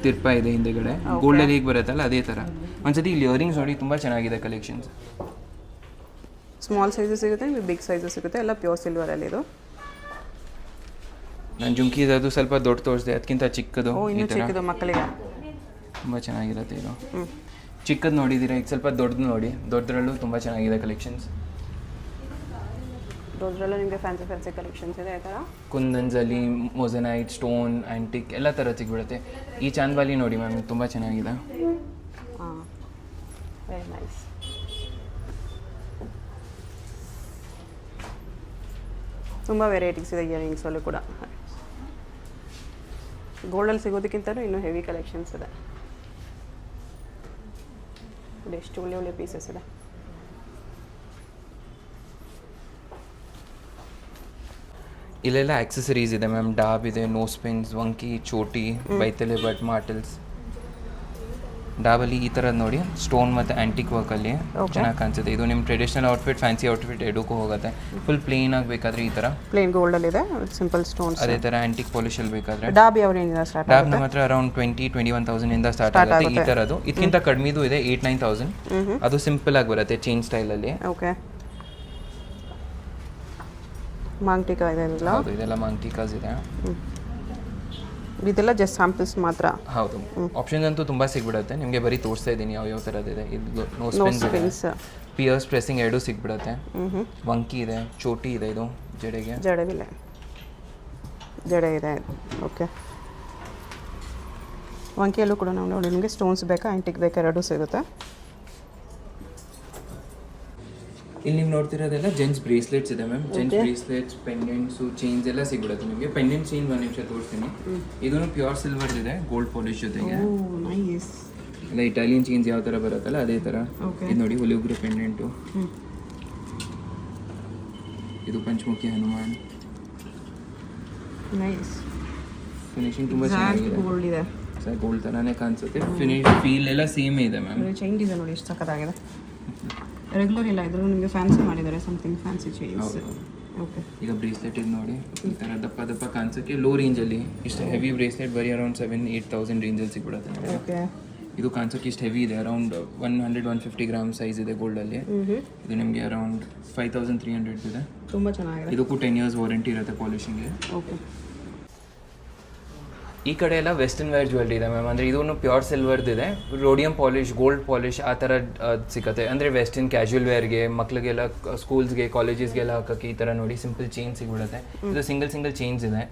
ತಿರ್ಪ ಇದೆ ಹಿಂದೆಗಡೆ, ಗೋಲ್ಡಲ್ಲಿ ಹೇಗೆ ಬರುತ್ತಲ್ಲ ಅದೇ ಥರ. ಒಂದ್ಸತಿ ಇಲ್ಲಿ ಇಯರಿಂಗ್ಸ್ ನೋಡಿ ತುಂಬ ಚೆನ್ನಾಗಿದೆ ಕಲೆಕ್ಷನ್ಸ್. ಸ್ಮಾಲ್ ಸೈಜಸ್ ಸಿಗುತ್ತೆ, ನಿಮಗೆ ಬಿಗ್ ಸೈಜಸ್ ಸಿಗುತ್ತೆ, ಎಲ್ಲ ಪ್ಯೂರ್ ಸಿಲ್ವರಲ್ಲಿ ಇದು. ನಾನು ಜುಮ್ಕೀಸ್ ಅದು ಸ್ವಲ್ಪ ದೊಡ್ಡ ತೋರಿಸಿದೆ, ಅದಕ್ಕಿಂತ ಚಿಕ್ಕದು ಈ ಥರ ಚಿಕ್ಕದು ಮಕ್ಕಳಿಗೆ ತುಂಬ ಚೆನ್ನಾಗಿರುತ್ತೆ. ಇದು ಚಿಕ್ಕದು ನೋಡಿದ್ದೀರಾ, ಈಗ ಸ್ವಲ್ಪ ದೊಡ್ಡದು ನೋಡಿ, ದೊಡ್ಡದ್ರಲ್ಲೂ ತುಂಬ ಚೆನ್ನಾಗಿದೆ ಕಲೆಕ್ಷನ್ಸ್. ದೊಡ್ಡದ್ರಲ್ಲೂ ನಿಮಗೆ ಫ್ಯಾನ್ಸಿ ಕಲೆಕ್ಷನ್ಸ್ ಇದೆ. ಈ ಥರ ಕುಂದನ್ಸಲ್ಲಿ ಮೊಸನೈಟ್, ಸ್ಟೋನ್, ಆ್ಯಂಟಿಕ್ ಎಲ್ಲ ಥರ ಸಿಗ್ಬಿಡುತ್ತೆ. ಈ ಚಾಂದ್ವಾಲಿ ನೋಡಿ ಮ್ಯಾಮ್, ತುಂಬ ಚೆನ್ನಾಗಿದೆ. ಹಾಂ, ವೆರಿ ನೈಸ್. ತುಂಬ ವೆರೈಟೀಸ್ ಇದೆ ಇಯರಿಂಗ್ಸಲ್ಲೂ ಕೂಡ. ಗೋಲ್ಡಲ್ಲಿ ಸಿಗೋದಕ್ಕಿಂತಲೂ ಇನ್ನೂ ಹೆವಿ ಕಲೆಕ್ಷನ್ಸ್ ಇದೆ. ಎಷ್ಟು ಒಳ್ಳೆ ಪೀಸಸ್ ಇದೆ. ಇಲ್ಲೆಲ್ಲ ಆಕ್ಸೆಸರೀಸ್ ಇದೆ ಮ್ಯಾಮ್. ಡಾಬ್ ಇದೆ, ನೋಸ್ ಪಿನ್ಸ್, ವಂಕಿ, ಚೋಟಿ, ಬೈತಲೆ ಬಟ್, ಮಾರ್ಟಲ್ಸ್. ಡಾಬಲ್ಲಿ ಈ ಥರದ್ದು ನೋಡಿ, ಸ್ಟೋನ್ ಮತ್ತು ಆ್ಯಂಟಿಕ್ ವರ್ಕಲ್ಲಿ ಚೆನ್ನಾಗಿ ಕಾಣಿಸುತ್ತೆ. ಇದು ನಿಮ್ಮ ಟ್ರೆಡಿಷನಲ್ ಔಟ್ಫಿಟ್, ಫ್ಯಾನ್ಸಿ ಔಟ್ಫಿಟ್ ಎರಡಕ್ಕೂ ಹೋಗುತ್ತೆ. ಫುಲ್ ಪ್ಲೇನ್ ಆಗಬೇಕಾದ್ರೆ ಈ ಥರ ಪ್ಲೇನ್ ಗೋಲ್ಡಲ್ಲಿದೆ, ಸಿಂಪಲ್ ಸ್ಟೋನ್ಸ್. ಅದೇ ಥರ ಆ್ಯಂಟಿಕ್ ಪಾಲಿಶಲ್ಲಿ ಬೇಕಾದರೆ ಡಾಬ್ ಯಾವ ರೇಂಜಿಂದ ಸ್ಟಾರ್ಟ್? ಡಾಬ್ ನಮ್ಮ ಹತ್ರ ಅರೌಂಡ್ 20-21,000 ಇಂದ ಸ್ಟಾರ್ಟ್ ಆಗುತ್ತೆ. ಈ ಥರದ್ದು ಇದಕ್ಕಿಂತ ಕಡಿಮೆದು ಇದೆ, 8-9,000. ಅದು ಸಿಂಪಲ್ ಆಗಿ ಬರುತ್ತೆ, ಚೈನ್ ಸ್ಟೈಲಲ್ಲಿ. ಓಕೆ, ಮಾಂಗ್ಟಿಕಾ ಇದೆ ಇದೆಲ್ಲ. ಹೌದು, ಇದೆಲ್ಲ ಮಾಂಗ್ಟಿಕಾಸ್ ಇದೆ. ಇದೆಲ್ಲ ಜಸ್ಟ್ ಸ್ಯಾಂಪಲ್ಸ್ ಮಾತ್ರ. ಹೌದು, ಆಪ್ಷನ್ಸ್ ಅಂತೂ ತುಂಬ ಸಿಗ್ಬಿಡುತ್ತೆ ನಿಮಗೆ. ಬರೀ ತೋರಿಸ್ತಾ ಇದ್ದೀನಿ ಯಾವ ಥರದ್ದು ಇದೆ. ಇದು ನೋಸ್ ಪಿನ್ಸ್, ಪಿಯರ್ಸ್, ಪ್ರೆಸ್ಸಿಂಗ್ ಎರಡೂ ಸಿಗ್ಬಿಡುತ್ತೆ. ವಂಕಿ ಇದೆ, ಚೋಟಿ ಇದೆ, ಇದು ಜಡೆ ಇದೆ. ಓಕೆ, ವಂಕಿಯಲ್ಲೂ ಕೂಡ ನಾವು ನೋಡಿ ನಿಮಗೆ ಸ್ಟೋನ್ಸ್ ಬೇಕಾ, ಆ್ಯಂಟಿಕ್ ಬೇಕಾ, ಎರಡೂ ಸಿಗುತ್ತೆ. ಇಲ್ಲಿ ನೀವು ನೋಡ್ತಿರೋದೆಲ್ಲ ಜೆಂಟ್ಸ್ ಬ್ರೇಸ್ಲೆಟ್ಸ್ ಇದೆ ಮ್ಯಾಮ್. ಜೆಂಟ್ಸ್ ಬ್ರೇಸ್ಲೆಟ್ಸ್, ಪೆಂಡೆಂಟ್ಸು, ಚೈನ್ಸ್ ಎಲ್ಲ ಸಿಗ್ಬಿಡುತ್ತೆ ನಿಮಗೆ. ಪೆಂಡೆಂಟ್ ಚೈನ್ ಒಂದು ನಿಮಿಷ ತೋರಿಸ್ತೀನಿ. ಇದನ್ನು ಪ್ಯೂರ್ ಸಿಲ್ವರ್ ಇದೆ, ಗೋಲ್ಡ್ ಪಾಲಿಶ್ ಜೊತೆಗೆ. ಎಲ್ಲ ಇಟಾಲಿಯನ್ ಚೈನ್ಸ್ ಯಾವ ಥರ ಬರುತ್ತಲ್ಲ ಅದೇ ಥರ. ಇದು ನೋಡಿ, ಒಲಿವುಗ್ರ ಪೆಂಡೆಂಟು. ಇದು ಪಂಚಮುಖಿ ಹನುಮಾನ್. ಫಿನಿಶಿಂಗ್ ತುಂಬ ಚೆನ್ನಾಗಿದೆ, ಸರ್ ಗೋಲ್ಡ್ ಥರನೇ ಕಾಣಿಸುತ್ತೆ. ಫೀಲ್ ಎಲ್ಲ ಸೇಮ್ ಇದೆ ಮ್ಯಾಮ್. ಚೈನ್ ಡಿಸೈನ್ ನೋಡಿ ಎಷ್ಟು ಸಖತ್ತಾಗಿದೆ. ರೆಗ್ಯುಲರ್ ಇಲ್ಲ, ಇದ್ರೂ ನಿಮಗೆ ಫ್ಯಾನ್ಸಿ ಮಾಡಿದ್ದಾರೆ, ಸಮಥಿಂಗ್ ಫ್ಯಾನ್ಸಿ ಚೈನ್ಸ್. ಓಕೆ, ಈಗ ಬ್ರೇಸ್ಲೆಟ್ ಇದು ನೋಡಿ, ಈ ಥರ ದಪ್ಪ ದಪ್ಪ ಕಾಣಿಸೋಕ್ಕೆ ಲೋ ರೇಂಜಲ್ಲಿ. ಇಷ್ಟು ಹೆವಿ ಬ್ರೇಸ್ಲೆಟ್ ಬರೀ ಅರೌಂಡ್ 7-8,000 ರೇಂಜಲ್ಲಿ ಸಿಗ್ಬಿಡುತ್ತೆ. ಓಕೆ, ಇದು ಕಾಣಿಸೋಕ್ಕೆ ಇಷ್ಟು ಹೆವಿ ಇದೆ, ಅರೌಂಡ್ 100-150 ಗ್ರಾಮ್ ಸೈಜ್ ಇದೆ ಗೋಲ್ಡಲ್ಲಿ. ಇದು ನಿಮಗೆ ಅರೌಂಡ್ 5,300 ಇದೆ. ತುಂಬ ಚೆನ್ನಾಗಿದೆ. ಇದಕ್ಕೂ 10 years ವಾರಂಟಿ ಇರುತ್ತೆ ಪಾಲಿಶಿಂಗ್ಗೆ. ಓಕೆ, ಈ ಕಡೆ ಎಲ್ಲ ವೆಸ್ಟರ್ನ್ ವೇರ್ ಜ್ಯುವೆಲ್ರಿ ಇದೆ ಮ್ಯಾಮ್. ಅಂದರೆ ಇದೂ ಪ್ಯೂರ್ ಸಿಲ್ವರ್ದಿದೆ, ರೋಡಿಯಂ ಪಾಲಿಶ್, ಗೋಲ್ಡ್ ಪಾಲಿಶ್ ಆ ಥರ ಸಿಗುತ್ತೆ. ಅಂದರೆ ವೆಸ್ಟರ್ನ್ ಕ್ಯಾಶುವಲ್ ವೇರ್ಗೆ, ಮಕ್ಳಿಗೆಲ್ಲ ಸ್ಕೂಲ್ಸ್ಗೆ, ಕಾಲೇಜಸ್ಗೆಲ್ಲ ಹಾಕೋಕ್ಕೆ ಈ ಥರ ನೋಡಿ ಸಿಂಪಲ್ ಚೈನ್ ಸಿಗ್ಬಿಡುತ್ತೆ. ಇದು ಸಿಂಗಲ್ ಚೈನ್ಸ್ ಇದೆ,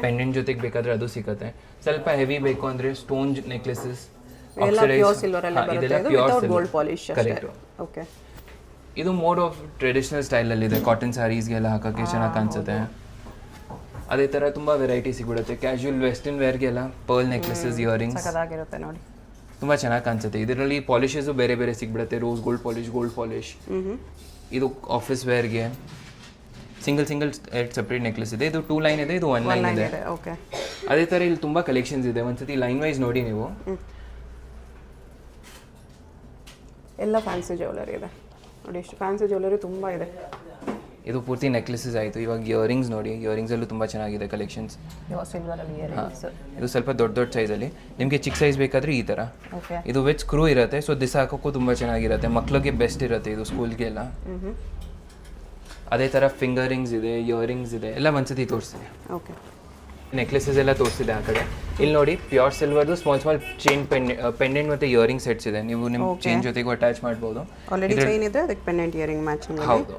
ಪೆಂಡೆಂಟ್ ಜೊತೆಗೆ ಬೇಕಾದರೆ ಅದು ಸಿಗುತ್ತೆ. ಸ್ವಲ್ಪ ಹೆವಿ ಬೇಕು ಅಂದರೆ ಸ್ಟೋನ್ ನೆಕ್ಲೆಸಸ್, ಇದು ಮೋಡ್ ಆಫ್ ಟ್ರೆಡಿಷನಲ್ ಸ್ಟೈಲಲ್ಲಿದೆ. ಕಾಟನ್ ಸ್ಯಾರೀಸ್ಗೆಲ್ಲ ಹಾಕೋಕ್ಕೆ ಚೆನ್ನಾಗಿ ಕಾಣಿಸುತ್ತೆ. ಅದೇ ಥರ ತುಂಬ ವೆರೈಟಿ ಸಿಗ್ಬಿಡುತ್ತೆ. ಕ್ಯಾಶುವಲ್ ವೆಸ್ಟರ್ನ್ ವೇರ್ಗೆಲ್ಲ ಪರ್ಲ್ ನೆಕ್ಲೆಸಸ್, ಇಯರಿಂಗ್ಸ್ ನೋಡಿ, ತುಂಬ ಚೆನ್ನಾಗಿ ಕಾಣಿಸುತ್ತೆ. ಇದರಲ್ಲಿ ಪಾಲಿಶಸು ಬೇರೆ ಬೇರೆ ಸಿಗ್ಬಿಡುತ್ತೆ. Rose gold polish. ಇದು ಆಫೀಸ್ ವೇರ್ಗೆ ಸಿಂಗಲ್ ಸಪ್ರೇಟ್ ನೆಕ್ಲೆಸ್ ಇದೆ. ಇದು 2 ಲೈನ್ ಇದೆ, ಇದು 1 ಲೈನ್ ಇದೆ. ಅದೇ ಥರ ಇಲ್ಲಿ ತುಂಬ ಕಲೆಕ್ಷನ್ಸ್ ಇದೆ. ಒಂದ್ಸತಿ ಲೈನ್ ವೈಸ್ ನೋಡಿ ನೀವು. ಎಲ್ಲ ಫ್ಯಾನ್ಸಿ ಜ್ಯುವೆಲರಿ ಇದೆ ನೋಡಿ, ಎಷ್ಟು ಫ್ಯಾನ್ಸಿ ಜ್ಯುವೆಲರಿ ತುಂಬ ಇದೆ. ಇದು ಪೂರ್ತಿ ನೆಕ್ಲೆಸಸ್ ಆಯಿತು. ಇವಾಗ ಇಯರಿಂಗ್ಸ್ ನೋಡಿ, ಇಯರಿಂಗ್ಸಲ್ಲೂ ತುಂಬ ಚೆನ್ನಾಗಿದೆ ಕಲೆಕ್ಷನ್ಸ್. ಇದು ಸ್ವಲ್ಪ ದೊಡ್ಡ ಸೈಜಲ್ಲಿ. ನಿಮಗೆ ಚಿಕ್ಕ ಸೈಜ್ ಬೇಕಾದರೆ ಈ ಥರ. ಇದು ವಿತ್ ಸ್ಕ್ರೂ ಇರುತ್ತೆ, ಸೊ ದಿಸ ಹಾಕೋಕ್ಕೂ ತುಂಬ ಚೆನ್ನಾಗಿರುತ್ತೆ. ಮಕ್ಳಿಗೆ ಬೆಸ್ಟ್ ಇರುತ್ತೆ ಇದು ಸ್ಕೂಲ್ಗೆಲ್ಲ. ಅದೇ ಥರ ಫಿಂಗರಿಂಗ್ಸ್ ಇದೆ, ಇಯರಿಂಗ್ಸ್ ಇದೆ, ಎಲ್ಲ ಒಂದ್ಸತಿ ತೋರಿಸ್ತೀನಿ. ಓಕೆ, ನೆಕ್ಲೆಸಸ್ ಎಲ್ಲ ತೋರಿಸಿದೆ ಆ ಕಡೆ. ಇಲ್ಲಿ ನೋಡಿ, ಪ್ಯೂರ್ ಸಿಲ್ವರ್ದು ಸ್ಮಾಲ್ ಚೈನ್ ಪೆಂಡೆಂಟ್ ಮತ್ತು ಇಯರಿಂಗ್ ಸೆಟ್ಸ್ ಇದೆ. ನೀವು ನಿಮ್ಮ ಚೈನ್ ಜೊತೆಗೂ ಅಟ್ಯಾಚ್ ಮಾಡ್ಬೋದು. ಹೌದು,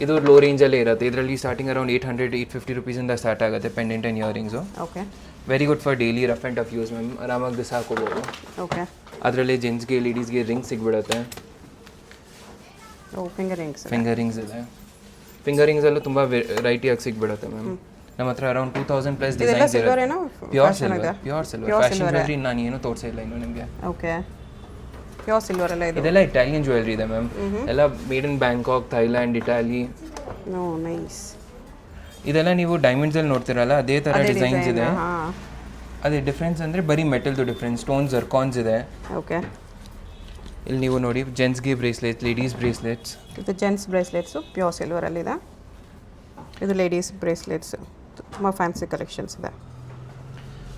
ಇದು ಲೋ ರೇಂಜಲ್ಲೇ ಇರುತ್ತೆ. ಇದರಲ್ಲಿ ಸ್ಟಾರ್ಟಿಂಗ್ ಅರೌಂಡ್ 800-850 ರುಪೀಸಿಂದ ಸ್ಟಾರ್ಟ್ ಆಗುತ್ತೆ pendant and earrings. Okay, very good for daily rough and tough use ma'am. ಆರಾಮಾಗಿ ದಿವಸ ಹಾಕೋಬೋದು. ಓಕೆ, ಅದರಲ್ಲಿ ಜೆಂಟ್ಸ್ಗೆ, ಲೇಡೀಸ್ಗೆ ರಿಂಗ್ ಸಿಗ್ಬಿಡುತ್ತೆ. ಫಿಂಗರಿಂಗ್ಸ್ ಇದೆ. ಫಿಂಗರಿಂಗ್ಸಲ್ಲೂ ತುಂಬ ವೆರೈಟಿಯಾಗಿ ಸಿಗ್ಬಿಡುತ್ತೆ ಮ್ಯಾಮ್. ನಮ್ಮ ಹತ್ರ ಅರೌಂಡ್ 2,000+ ಡಿಸೈನ್ಸ್ ಇರುತ್ತೆ. ಪ್ಯೂರ್ ಸಿಲ್ವರ್ ಫ್ಯಾಷನ್ ಜ್ಯುವೆಲ್ರಿ ನಾನು ಏನೂ ತೋರಿಸಿಲ್ಲ ಇನ್ನು ನಿಮಗೆ. ಓಕೆ, ಪ್ಯೂರ್ ಸಿಲ್ವರ್ ಅಲ್ಲ ಇದು? ಇದೆಲ್ಲ ಇಟಾಲಿಯನ್ ಜ್ಯುವೆಲ್ರಿ ಇದೆ ಮ್ಯಾಮ್, ಎಲ್ಲ made in Bangkok, Thailand, Italy. No nice. ಇದೆಲ್ಲ ನೀವು ಡೈಮಂಡ್ಸಲ್ಲಿ ನೋಡ್ತಿರಲ್ಲ ಅದೇ ಥರ ಡಿಸೈನ್ಸ್ ಇದೆ. ಅದೇ ಡಿಫ್ರೆನ್ಸ್ ಅಂದರೆ ಬರೀ ಮೆಟಲ್ದು ಡಿಫ್ರೆನ್ಸ್. ಸ್ಟೋನ್ ಜರ್ಕಾನ್ಸ್ ಇದೆ. ಓಕೆ. ಇಲ್ಲಿ ನೀವು ನೋಡಿ ಜೆಂಟ್ಸ್ಗೆ ಬ್ರೇಸ್ಲೆಟ್ಸ್, ಲೇಡೀಸ್ ಬ್ರೇಸ್ಲೆಟ್ಸ್. ಇದು ಜೆಂಟ್ಸ್ ಬ್ರೇಸ್ಲೆಟ್ಸು ಪ್ಯೂರ್ ಸಿಲ್ವರಲ್ಲಿದೆ. ಇದು ಲೇಡೀಸ್ ಬ್ರೇಸ್ಲೆಟ್ಸ್, ತುಂಬ ಫ್ಯಾನ್ಸಿ ಕಲೆಕ್ಷನ್ಸ್ ಇದೆ.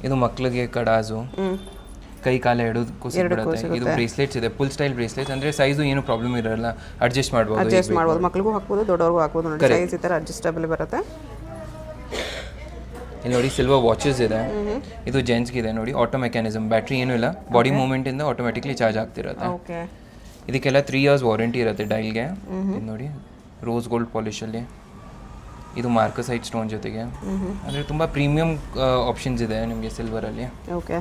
ಇದು ಮಕ್ಳಿಗೆ ಕಡಾಸು, ಕೈ ಕಾಲ ಎರಡಕ್ಕೂ ಸಿಗ್ಬಿಡುತ್ತೆ. ಇದು ಬ್ರೇಸ್ಲೆಟ್ಸ್ ಇದೆ, ಫುಲ್ ಸ್ಟೈಲ್ ಬ್ರೇಸ್ಲೆಟ್ಸ್. ಅಂದರೆ ಸೈಜು ಏನು ಪ್ರಾಬ್ಲಮ್ ಇರಲ್ಲ, ಅಡ್ಜಸ್ಟ್ ಮಾಡ್ಬೋದು. ಮಕ್ಳಿಗೂ ಹಾಕ್ಬೋದು, ದೊಡ್ಡವ್ರಿಗೂ ಹಾಕ್ಬೋದು. ನೋಡಿ ಸೈಜ್ ಈ ಥರ ಅಡ್ಜಸ್ಟಬಲ್ ಬರುತ್ತೆ. ಇಲ್ಲಿ ನೋಡಿ ಸಿಲ್ವರ್ ವಾಚಸ್ ಇದೆ. ಇದು ಜೆಂಟ್ಸ್ಗೆ ಇದೆ ನೋಡಿ, ಆಟೋ ಮೆಕ್ಯಾನಿಸಮ್, ಬ್ಯಾಟ್ರಿ ಏನೂ ಇಲ್ಲ, ಬಾಡಿ ಮೂವ್ಮೆಂಟಿಂದ ಆಟೋಮೆಟಿಕ್ಲಿ ಚಾರ್ಜ್ ಆಗ್ತಿರುತ್ತೆ. ಓಕೆ. ಇದಕ್ಕೆಲ್ಲ 3 years ವಾರಂಟಿ ಇರುತ್ತೆ ಡೈಲ್ಗೆ. ಇದು ನೋಡಿ ರೋಸ್ ಗೋಲ್ಡ್ ಪಾಲಿಶಲ್ಲಿ. ಇದು ಮಾರ್ಕಸೈಟ್ ಸ್ಟೋನ್ ಜೊತೆಗೆ. ಅಂದರೆ ತುಂಬ ಪ್ರೀಮಿಯಂ ಆಪ್ಷನ್ಸ್ ಇದೆ ನಿಮಗೆ ಸಿಲ್ವರಲ್ಲಿ. ಓಕೆ.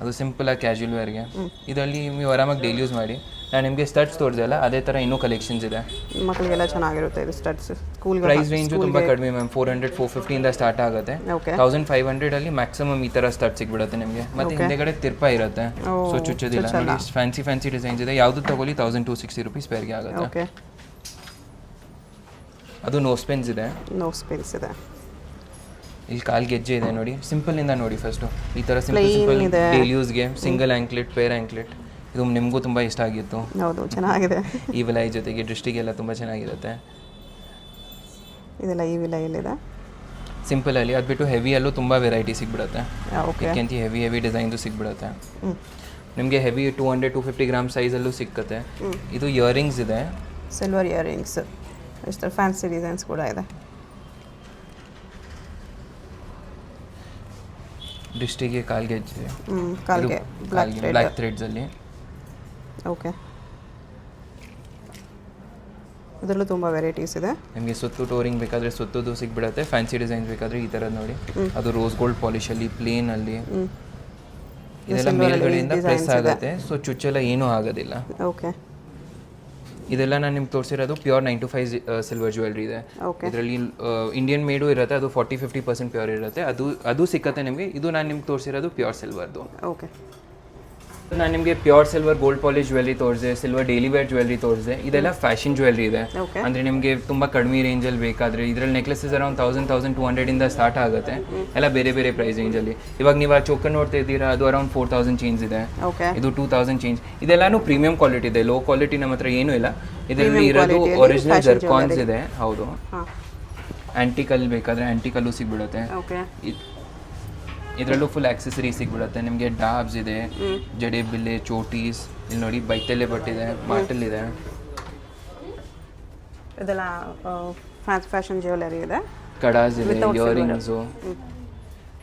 ಅದು ಸಿಂಪಲಾಗಿ ಕ್ಯಾಶುವಲ್ ವೇರ್ಗೆ. ಇದರಲ್ಲಿ ನೀವು ಆರಾಮಾಗಿ ಡೈಲಿ ಯೂಸ್ ಮಾಡಿ. ನಾನು ನಿಮಗೆ ಸ್ಟಡ್ಸ್ ತೋರಿಸಲ್ಲ, ಅದೇ ಥರ ಇನ್ನೂ ಕಲೆಕ್ಷನ್ಸ್ ಇದೆ. ಮಕ್ಕಳಿಗೆಲ್ಲ ಚೆನ್ನಾಗಿರುತ್ತೆ ಇದು ಸ್ಟಡ್ಸ್. ಸ್ಕೂಲ್ ಪ್ರೈಸ್ ರೇಂಜು ತುಂಬ ಕಡಿಮೆ ಮ್ಯಾಮ್, 400 450 ಸ್ಟಾರ್ಟ್ ಆಗುತ್ತೆ. 1500 ಮ್ಯಾಕ್ಸಿಮಮ್ ಈ ಥರ ಸ್ಟಡ್ ಸಿಗ್ಬಿಡುತ್ತೆ ನಿಮಗೆ. ಮತ್ತೆ ಹಿಂದೆಗಡೆ ತಿರ್ಪ ಇರುತ್ತೆ, ಸೊ ಚುಚ್ಚೋದಿಲ್ಲ. ನೋಡಿ ಫ್ಯಾನ್ಸಿ ಡಿಸೈನ್ಸ್ ಇದೆ. ಯಾವುದು ತಗೊಳ್ಳಿ 1260 ರೂಪೀಸ್ ಪೇರ್ಗೆ ಆಗುತ್ತೆ. ಓಕೆ. ಅದು ನೋಸ್ ಪೆನ್ಸ್ ಇದೆ. ಇದೆ. ಇಲ್ಲಿ ಕಾಲ್ ಗೆಜ್ಜೆ ಇದೆ ನೋಡಿ, ಸಿಂಪಲಿಂದ ನೋಡಿ ಫಸ್ಟು. ಈ ಥರ simple daily ಯೂಸ್ಗೆ single anklet, peer anklet. ಇದು ನಿಮಗೂ ತುಂಬ ಇಷ್ಟ ಆಗಿತ್ತು. ಹೌದು, ಚೆನ್ನಾಗಿದೆ. ಈ ವಿಲೈ ಜೊತೆಗೆ ದೃಷ್ಟಿಗೆಲ್ಲ ತುಂಬ ಚೆನ್ನಾಗಿರುತ್ತೆ. ಇದೆಲ್ಲ ಈ ವಿಲೈಯಲ್ಲಿದೆ ಸಿಂಪಲಲ್ಲಿ. ಅದು ಬಿಟ್ಟು ಹೆವಿಯಲ್ಲೂ ತುಂಬ ವೆರೈಟಿ ಸಿಗ್ಬಿಡುತ್ತೆ. ಇದಕ್ಕಿಂತ ಹೆವಿ ಡಿಸೈನ್ದು ಸಿಗ್ಬಿಡುತ್ತೆ ನಿಮಗೆ. ಹೆವಿ 200-250 ಗ್ರಾಮ್ ಸೈಜಲ್ಲೂ ಸಿಕ್ಕತ್ತೆ. ಇದು ಇಯರಿಂಗ್ಸ್ ಇದೆ, ಸಿಲ್ವರ್ ಇಯರಿಂಗ್ಸ್. ಎಷ್ಟು ಫ್ಯಾನ್ಸಿ ಡಿಸೈನ್ಸ್ ಕೂಡ ಇದೆ. ದೃಷ್ಟಿಗೆ ಕಾಲ್ಗೆಜ್ಜೆ, ಕಾಲ್ಗೆ ಬ್ಲ್ಯಾಕ್ ಥ್ರೆಡ್ಸಲ್ಲಿ. ಓಕೆ. ಇದರಲ್ಲೂ ತುಂಬ ವೆರೈಟೀಸ್ ಇದೆ. ನಿಮಗೆ ಸುತ್ತು ಟೋರಿಂಗ್ ಬೇಕಾದರೆ ಸುತ್ತದು ಸಿಗ್ಬಿಡುತ್ತೆ. ಫ್ಯಾನ್ಸಿ ಡಿಸೈನ್ಸ್ ಬೇಕಾದರೆ ಈ ಥರ ನೋಡಿ, ಅದು ರೋಸ್ ಗೋಲ್ಡ್ ಪಾಲಿಶಲ್ಲಿ, ಪ್ಲೇನಲ್ಲಿ. ಇದೆಲ್ಲ ಮೇಲ್ಗಡೆಯಿಂದ ಪ್ರೆಸ್ ಆಗುತ್ತೆ, ಸೊ ಚುಚ್ಚೆಲ್ಲ ಏನೂ ಆಗೋದಿಲ್ಲ. ಓಕೆ. ಇದೆಲ್ಲ ನಾನು ನಿಮ್ಗೆ ತೋರಿಸಿರೋದು ಪ್ಯೂರ್ 925 ಸಿಲ್ವರ್ ಜ್ಯುವೆಲ್ರಿ ಇದೆ. ಇದರಲ್ಲಿ ಇಂಡಿಯನ್ ಮೇಡು ಇರುತ್ತೆ, ಅದು 40-50% ಪ್ಯೂರ್ ಇರುತ್ತೆ. ಅದು ಸಿಕ್ಕತ್ತೆ ನಿಮಗೆ. ಇದು ನಾನು ನಿಮ್ಗೆ ತೋರಿಸಿರೋದು ಪ್ಯೂರ್ ಸಿಲ್ವರ್ದು. ಓಕೆ. ನಾನು ನಿಮಗೆ pure silver gold polish jewellery ತೋರಿಸಿದೆ, ಸಿಲ್ವರ್ ಡೈಲಿ ವೇರ್ ಜ್ಯುವೆಲ್ರಿ ತೋರಿಸಿದೆ. ಇದೆಲ್ಲ ಫ್ಯಾಷನ್ ಜ್ಯುವೆಲ್ರಿ ಇದೆ. ಅಂದರೆ ನಿಮಗೆ ತುಂಬ ಕಡಿಮೆ ರೇಂಜಲ್ಲಿ ಬೇಕಾದರೆ ಇದರಲ್ಲಿ ನೆಕ್ಲೆಸಸ್ ಅರೌಂಡ್ 1000-1200 ಸ್ಟಾರ್ಟ್ ಆಗುತ್ತೆ. ಎಲ್ಲ ಬೇರೆ ಬೇರೆ ಪ್ರೈಸ್ ರೇಂಜಲ್ಲಿ. ಇವಾಗ ನೀವು ಆ ಚೋಕನ್ ನೋಡ್ತಾ ಇದ್ದೀರಾ, ಅದು ಅರೌಂಡ್ 4000 ಚೇಂಜ್ ಇದೆ. ಇದು 2000 ಚೇಂಜ್. ಇದೆಲ್ಲಾನು ಪ್ರೀಮಿಯಂ ಕ್ವಾಲಿಟಿ ಇದೆ, ಲೋ ಕ್ವಾಲಿಟಿ ನಮ್ಮ ಹತ್ರ ಏನೂ ಇಲ್ಲ. ಇದರಲ್ಲಿ ಇರೋದು ಒರಿಜಿನಲ್ ಜರ್ಕಾನ್ಸ್ ಇದೆ. ಹೌದು. ಆ್ಯಂಟಿಕಲ್ ಬೇಕಾದರೆ ಆ್ಯಂಟಿಕಲ್ಲು ಸಿಗ್ಬಿಡುತ್ತೆ. ಇದರಲ್ಲೂ ಫುಲ್ ಆಕ್ಸೆಸರಿ ಸಿಗ್ಬಿಡುತ್ತೆ ನಿಮಗೆ. ಡಾಬ್ಸ್ ಇದೆ, ಜಡೆ ಬಿಲ್ಲೆ, ಚೋಟೀಸ್. ಇಲ್ಲಿ ನೋಡಿ ಬೈತಲ್ಲೇ ಬಟ್ಟಿದೆ, ಮಾಟಲ್ ಇದೆ. ಇದೆಲ್ಲ ಫ್ಯಾಷನ್ ಜ್ಯುವೆಲರಿ ಇದೆ. ಕಡಾಸ್ ಇದೆ, ಇಯರಿಂಗ್ಸು.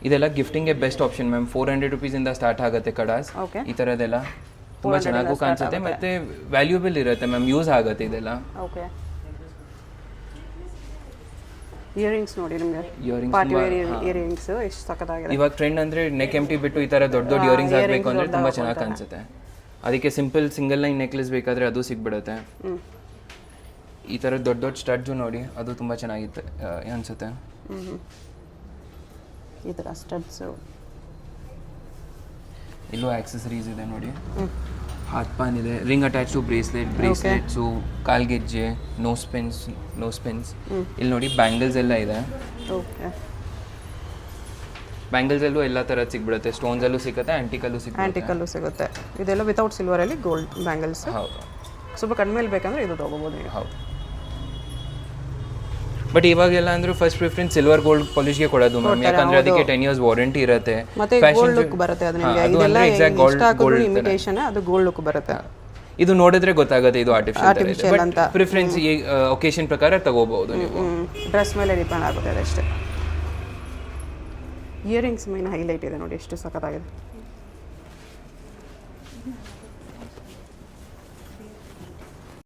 ಇದೆಲ್ಲ ಗಿಫ್ಟಿಂಗ್ಗೆ ಬೆಸ್ಟ್ ಆಪ್ಷನ್ ಮ್ಯಾಮ್. 400 ರೂಪೀಸಿಂದ ಸ್ಟಾರ್ಟ್ ಆಗುತ್ತೆ ಕಡಾಸ್. ಈ ಥರದ್ದೆಲ್ಲ ತುಂಬ ಚೆನ್ನಾಗೂ ಕಾಣಿಸುತ್ತೆ ಮತ್ತು ವ್ಯಾಲ್ಯೂಬಲ್ ಇರುತ್ತೆ ಮ್ಯಾಮ್, ಯೂಸ್ ಆಗುತ್ತೆ ಇದೆಲ್ಲ. ಓಕೆ. ಇಯರಿಂಗ್ಸ್ ನೋಡಿ ನಿಮಗೆ, ಪಾರ್ಟಿ ವೇರ್ ಇಯರಿಂಗ್ಸ್ ಎಷ್ಟು ಸಖತ್ತಾಗಿದೆ. ಇವಾಗ ಟ್ರೆಂಡ್ ಅಂದರೆ ನೆಕ್ ಎಂಟಿ ಬಿಟ್ಟು ಈ ಥರ ದೊಡ್ಡ ದೊಡ್ಡ ಇಯರಿಂಗ್ಸ್ ಆಗಬೇಕು ಅಂದರೆ ತುಂಬ ಚೆನ್ನಾಗಿ ಕಾಣಿಸುತ್ತೆ. ಅದಕ್ಕೆ ಸಿಂಪಲ್ ಸಿಂಗಲ್ ಲೈನ್ ನೆಕ್ಲೆಸ್ ಬೇಕಾದರೆ ಅದು ಸಿಗ್ಬಿಡುತ್ತೆ. ಈ ಥರ ದೊಡ್ಡ ದೊಡ್ಡ ಸ್ಟಡ್ಸು ನೋಡಿ, ಅದು ತುಂಬ ಚೆನ್ನಾಗಿತ್ತು ಅನಿಸುತ್ತೆ. ಈ ಥರ ಸ್ಟಡ್ಸು. ಇಲ್ಲೂ ಆಕ್ಸೆಸರೀಸ್ ಇದೆ ನೋಡಿ, ಹಾತ್ ಪಾನ್ ಇದೆ, ರಿಂಗ್ ಅಟ್ಯಾಚ್ ಟು ಬ್ರೇಸ್ಲೆಟ್ಸು, ಕಾಲ್ಗೆಜ್ಜೆ, ನೋಸ್ ಪೆನ್ಸ್. ಇಲ್ಲಿ ನೋಡಿ ಬ್ಯಾಂಗಲ್ಸ್ ಎಲ್ಲ ಇದೆ. ಬ್ಯಾಂಗಲ್ಸಲ್ಲೂ ಎಲ್ಲ ಥರದ್ದು ಸಿಗ್ಬಿಡುತ್ತೆ. ಸ್ಟೋನ್ಸಲ್ಲೂ ಸಿಗುತ್ತೆ, ಆ್ಯಂಟಿಕಲ್ಲೂ ಸಿಗುತ್ತೆ. ಇದೆಲ್ಲ ವಿತೌಟ್ ಸಿಲ್ವರಲ್ಲಿ ಗೋಲ್ಡ್ ಬ್ಯಾಂಗಲ್ಸ್. ಹೌದು. ಸ್ವಲ್ಪ ಕಡಿಮೆಯಲ್ಲಿ ಬೇಕಂದ್ರೆ ಇದು ತೊಗೋಬೋದು ನೀವು. ಹೌದು. ಬಟ್ ಇವಾಗೆಲ್ಲ ಅಂದ್ರೆ ಫಸ್ಟ್ ಪ್ರಿಫರೆನ್ಸ್ ಸಿಲ್ವರ್ ಗೋಲ್ಡ್ ಪಾಲಿಶ್ಗೆ ಕೊಡೋದು ಮ್ಯಾಮ್, ಯಾಕಂದ್ರೆ ಅದಕ್ಕೆ 10 years ವಾರಂಟಿ ಇರುತ್ತೆ. ಮತ್ತೆ ಗೋಲ್ಡ್ ಲುಕ್ ಬರುತ್ತೆ ಅದು ನಿಮಗೆ. ಇದೆಲ್ಲ ಎಕ್ಸಾಕ್ಟ್ ಗೋಲ್ಡ್ ಇಮಿಟೇಷನ್, ಅದು ಗೋಲ್ಡ್ ಲುಕ್ ಬರುತ್ತೆ. ಇದು ನೋಡಿದ್ರೆ ಗೊತ್ತಾಗುತ್ತೆ ಇದು ಆರ್ಟಿಫಿಷಿಯಲ್ ಅಂತ. ಪ್ರಿಫರೆನ್ಸ್ ಒಕೇಶನ್ ಪ್ರಕಾರ ತಗೋಬಹುದು ನೀವು. ಡ್ರೆಸ್ ಮೇಲೆ ಡಿಪೆಂಡ್ ಆಗುತ್ತೆ ಅದಷ್ಟೇ. ಇಯರಿಂಗ್ಸ್ ಮೇನ್ ಹೈಲೈಟ್ ಇದೆ ನೋಡಿ, ಎಷ್ಟು ಸಖತ್ತಾಗಿದೆ.